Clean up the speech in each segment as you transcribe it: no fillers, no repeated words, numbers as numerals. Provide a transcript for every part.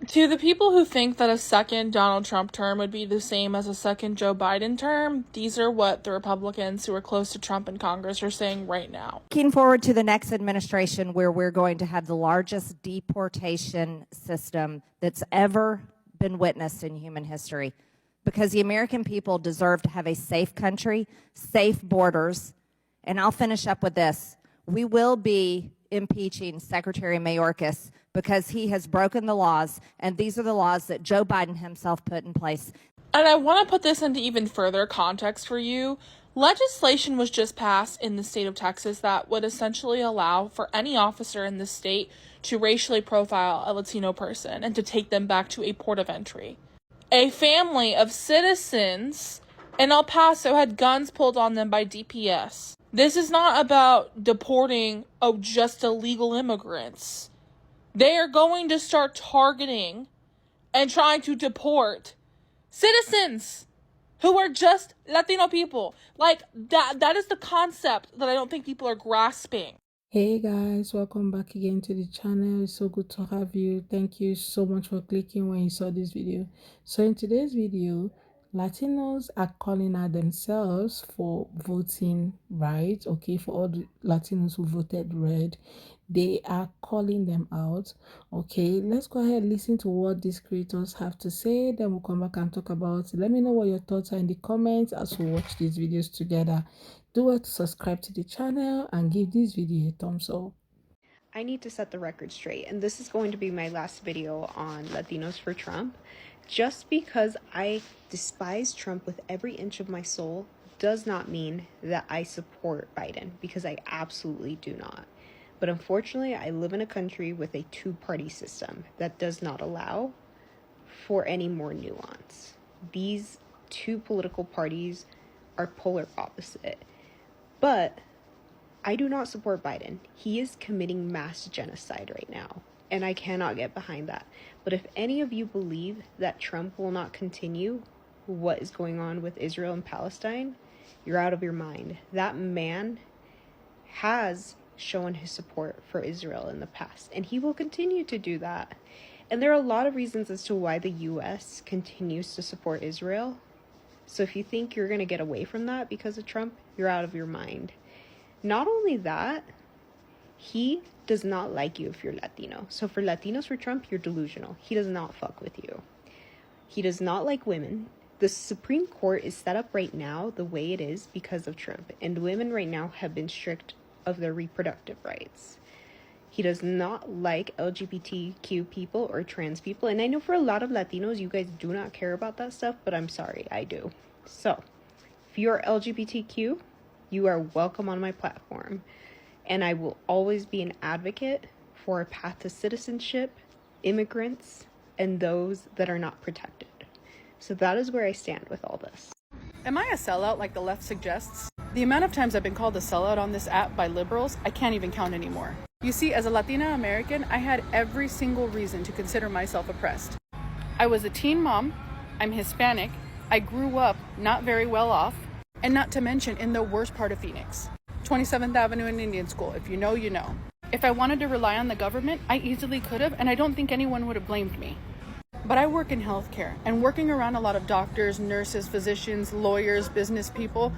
To the people who think that a second Donald Trump term would be the same as a second Joe Biden term, these are what the Republicans who are close to Trump in Congress are saying right now. Looking forward to the next administration where we're going to have the largest deportation system that's ever been witnessed in human history, because the American people deserve to have a safe country, safe borders. And I'll finish up with this. We will be impeaching Secretary Mayorkas because he has broken the laws, and these are the laws that Joe Biden himself put in place. And I want to put this into even further context for you. Legislation was just passed in the state of Texas that would essentially allow for any officer in the state to racially profile a Latino person and to take them back to a port of entry. A family of citizens in El Paso had guns pulled on them by DPS. This is not about deporting just illegal immigrants. They are going to start targeting and trying to deport citizens who are just Latino people. Like, that is the concept that I don't think people are grasping. Hey guys, welcome back again to the channel. It's so good to have you. Thank you so much for clicking when you saw this video. So in today's video, Latinos are calling out themselves for voting right. Okay, for all the Latinos who voted red, they are calling them out. Okay, let's go ahead and listen to what these creators have to say. Then we'll come back and talk about it. Let me know what your thoughts are in the comments as we watch these videos together. Do well to subscribe to the channel and give this video a thumbs up. I need to set the record straight, and this is going to be my last video on Latinos for Trump. Just because I despise Trump with every inch of my soul does not mean that I support Biden, because I absolutely do not. But unfortunately, I live in a country with a two-party system that does not allow for any more nuance. These two political parties are polar opposite. But I do not support Biden. He is committing mass genocide right now, and I cannot get behind that. But if any of you believe that Trump will not continue what is going on with Israel and Palestine, you're out of your mind. That man has shown his support for Israel in the past, and he will continue to do that. And there are a lot of reasons as to why the U.S. continues to support Israel. So if you think you're going to get away from that because of Trump, you're out of your mind. Not only that, he does not like you if you're Latino. So for Latinos for Trump, you're delusional. He does not fuck with you. He does not like women. The Supreme Court is set up right now the way it is because of Trump. And women right now have been stripped of their reproductive rights. He does not like LGBTQ people or trans people. And I know for a lot of Latinos, you guys do not care about that stuff, but I'm sorry, I do. So if you're LGBTQ, you are welcome on my platform. And I will always be an advocate for a path to citizenship, immigrants, and those that are not protected. So that is where I stand with all this. Am I a sellout like the left suggests? The amount of times I've been called a sellout on this app by liberals, I can't even count anymore. You see, as a Latina American, I had every single reason to consider myself oppressed. I was a teen mom, I'm Hispanic, I grew up not very well off, and not to mention in the worst part of Phoenix. 27th Avenue and Indian School, if you know, you know. If I wanted to rely on the government, I easily could have, and I don't think anyone would have blamed me. But I work in healthcare, and working around a lot of doctors, nurses, physicians, lawyers, business people,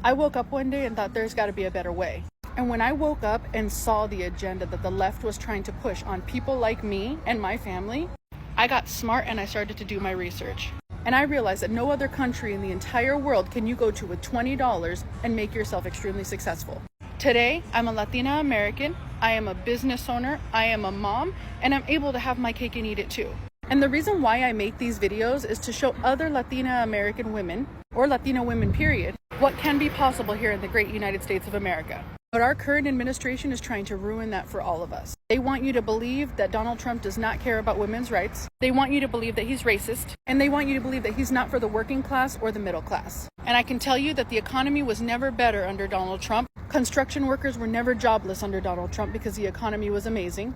I woke up one day and thought there's got to be a better way. And when I woke up and saw the agenda that the left was trying to push on people like me and my family, I got smart and I started to do my research. And I realized that no other country in the entire world can you go to with $20 and make yourself extremely successful. Today, I'm a Latina American, I am a business owner, I am a mom, and I'm able to have my cake and eat it too. And the reason why I make these videos is to show other Latina American women, or Latino women period, what can be possible here in the great United States of America. But our current administration is trying to ruin that for all of us. They want you to believe that Donald Trump does not care about women's rights. They want you to believe that he's racist. And they want you to believe that he's not for the working class or the middle class. And I can tell you that the economy was never better under Donald Trump. Construction workers were never jobless under Donald Trump because the economy was amazing.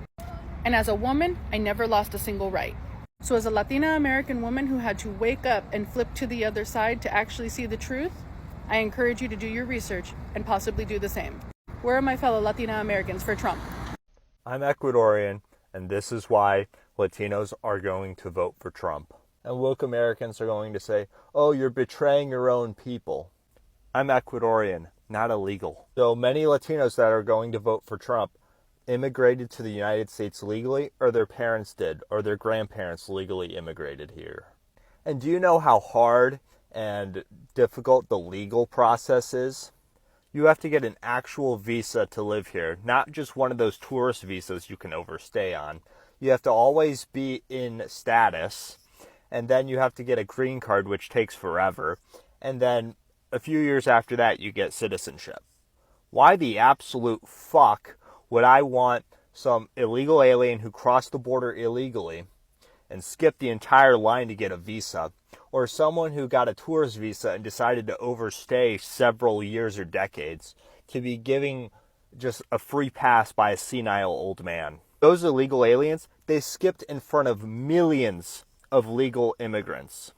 And as a woman, I never lost a single right. So as a Latina American woman who had to wake up and flip to the other side to actually see the truth, I encourage you to do your research and possibly do the same. Where are my fellow Latina Americans for Trump? I'm Ecuadorian, and this is why Latinos are going to vote for Trump. And woke Americans are going to say, oh, you're betraying your own people. I'm Ecuadorian, not illegal. So many Latinos that are going to vote for Trump immigrated to the United States legally, or their parents did, or their grandparents legally immigrated here. And do you know how hard and difficult the legal process is? You have to get an actual visa to live here, not just one of those tourist visas you can overstay on. You have to always be in status, and then you have to get a green card, which takes forever, and then a few years after that you get citizenship. Why the absolute fuck would I want some illegal alien who crossed the border illegally and skipped the entire line to get a visa, or someone who got a tourist visa and decided to overstay several years or decades to be giving just a free pass by a senile old man? Those illegal aliens, they skipped in front of millions of legal immigrants.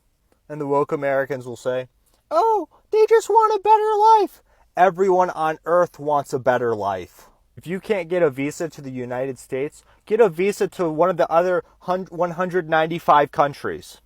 And the woke Americans will say, oh, they just want a better life. Everyone on earth wants a better life. If you can't get a visa to the United States, get a visa to one of the other 195 countries.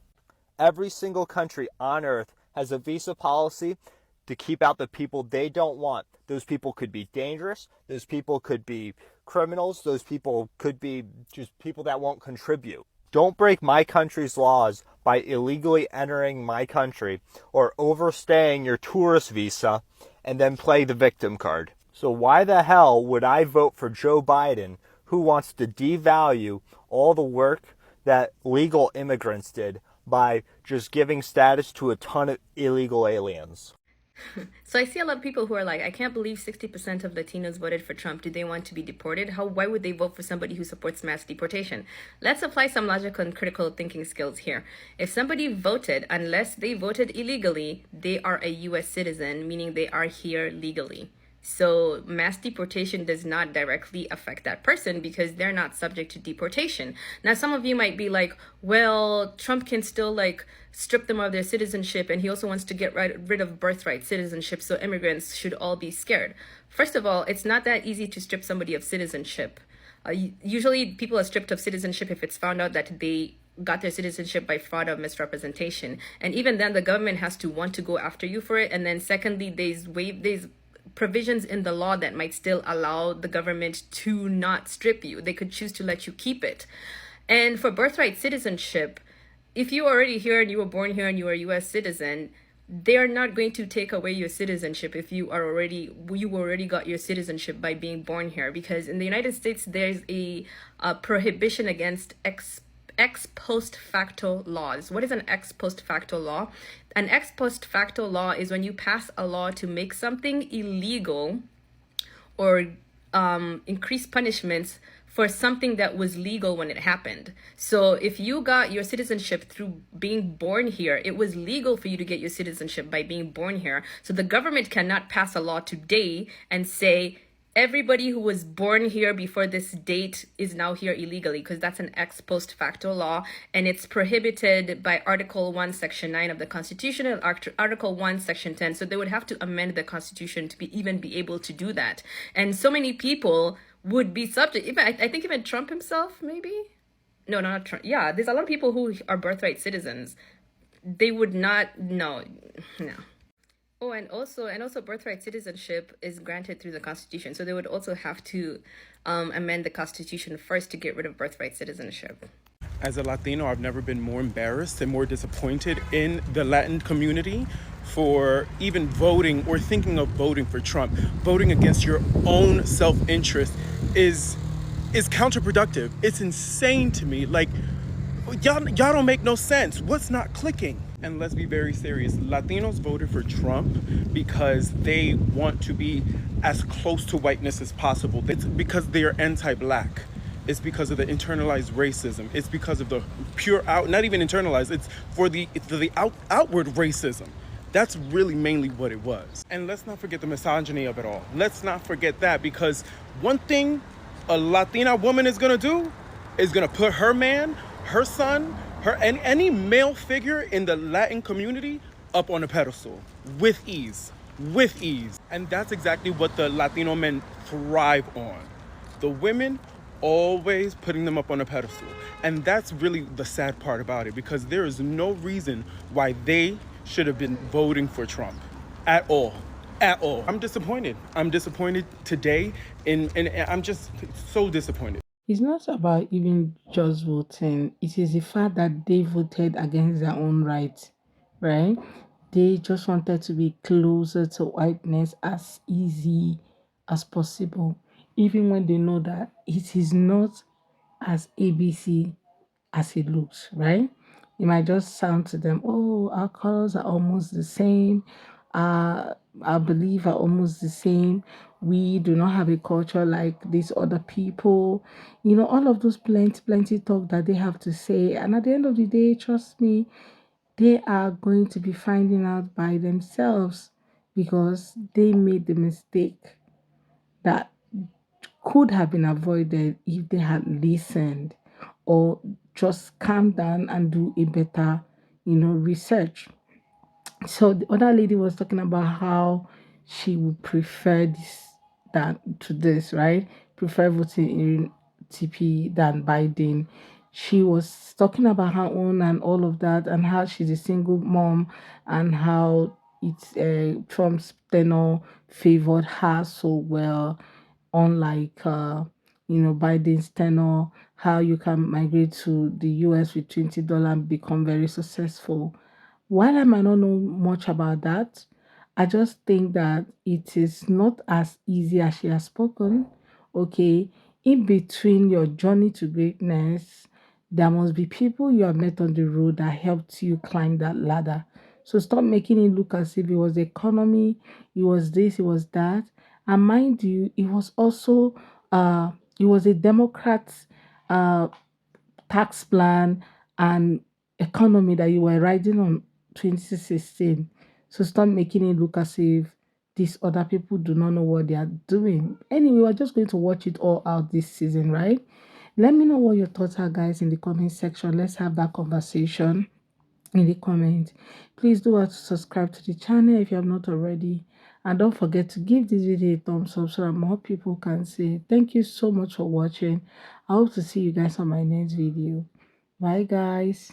Every single country on earth has a visa policy to keep out the people they don't want. Those people could be dangerous. Those people could be criminals. Those people could be just people that won't contribute. Don't break my country's laws by illegally entering my country or overstaying your tourist visa and then play the victim card. So why the hell would I vote for Joe Biden, who wants to devalue all the work that legal immigrants did by just giving status to a ton of illegal aliens? So I see a lot of people who are like, I can't believe 60% of Latinos voted for Trump. Do they want to be deported? Why would they vote for somebody who supports mass deportation? Let's apply some logical and critical thinking skills here. If somebody voted, unless they voted illegally, they are a U.S. citizen, meaning they are here legally. So mass deportation does not directly affect that person because they're not subject to deportation. Now, some of you might be like, well, Trump can still like strip them of their citizenship, and he also wants to get rid of birthright citizenship, so immigrants should all be scared. First of all, it's not that easy to strip somebody of citizenship. Usually people are stripped of citizenship if it's found out that they got their citizenship by fraud or misrepresentation. And even then, the government has to want to go after you for it. And then secondly, there's provisions in the law that might still allow the government to not strip you. They could choose to let you keep it. And for birthright citizenship, if you are already here and you were born here and you are a U.S. citizen, they are not going to take away your citizenship if you already got your citizenship by being born here. Because in the United States, there's a prohibition against ex post facto laws. What is an ex post facto law? An ex post facto law is when you pass a law to make something illegal or increase punishments for something that was legal when it happened. So if you got your citizenship through being born here, it was legal for you to get your citizenship by being born here. So the government cannot pass a law today and say, everybody who was born here before this date is now here illegally, because that's an ex post facto law, and it's prohibited by Article 1, Section 9 of the Constitution and Article 1, Section 10. So they would have to amend the Constitution to even be able to do that. And so many people would be subject, even I think even Trump himself, maybe? No, not Trump. Yeah, there's a lot of people who are birthright citizens. They would not, no. Oh, and also birthright citizenship is granted through the Constitution. So they would also have to amend the Constitution first to get rid of birthright citizenship. As a Latino, I've never been more embarrassed and more disappointed in the Latin community for even voting or thinking of voting for Trump. Voting against your own self-interest is counterproductive. It's insane to me. Like, y'all don't make no sense. What's not clicking? And let's be very serious. Latinos voted for Trump because they want to be as close to whiteness as possible. It's because they are anti-black. It's because of the internalized racism. It's because of the not even internalized, it's for the outward racism. That's really mainly what it was. And let's not forget the misogyny of it all. Let's not forget that, because one thing a Latina woman is gonna do is gonna put her man, her son, and any male figure in the Latin community up on a pedestal with ease. And that's exactly what the Latino men thrive on. The women always putting them up on a pedestal. And that's really the sad part about it, because there is no reason why they should have been voting for Trump at all. At all. I'm disappointed. I'm disappointed today, and I'm just so disappointed. It's not about even just voting, it is the fact that they voted against their own rights, right? They just wanted to be closer to whiteness as easy as possible, even when they know that it is not as ABC as it looks, right? It might just sound to them, oh, our colors are almost the same. Our belief are almost the same. We do not have a culture like these other people. You know, all of those plenty talk that they have to say. And at the end of the day, trust me, they are going to be finding out by themselves because they made the mistake that could have been avoided if they had listened or just calm down and do a better, research. So the other lady was talking about how she would prefer this than to this, right? Prefer voting in TP than Biden. She was talking about her own and all of that, and how she's a single mom, and how it's Trump's tenure favored her so well, unlike Biden's tenure. How you can migrate to the US with $20 and become very successful. While I might not know much about that, I just think that it is not as easy as she has spoken. Okay, in between your journey to greatness, there must be people you have met on the road that helped you climb that ladder. So stop making it look as if it was the economy, it was this, it was that. And mind you, it was also it was a Democrat uh tax plan and economy that you were riding on 2016. So stop making it look as if these other people do not know what they are doing. Anyway, we're just going to watch it all out this season, right? Let me know what your thoughts are, guys, in the comment section. Let's have that conversation in the comment. Please do want to subscribe to the channel if you have not already. And don't forget to give this video a thumbs up so that more people can see it. Thank you so much for watching. I hope to see you guys on my next video. Bye, guys.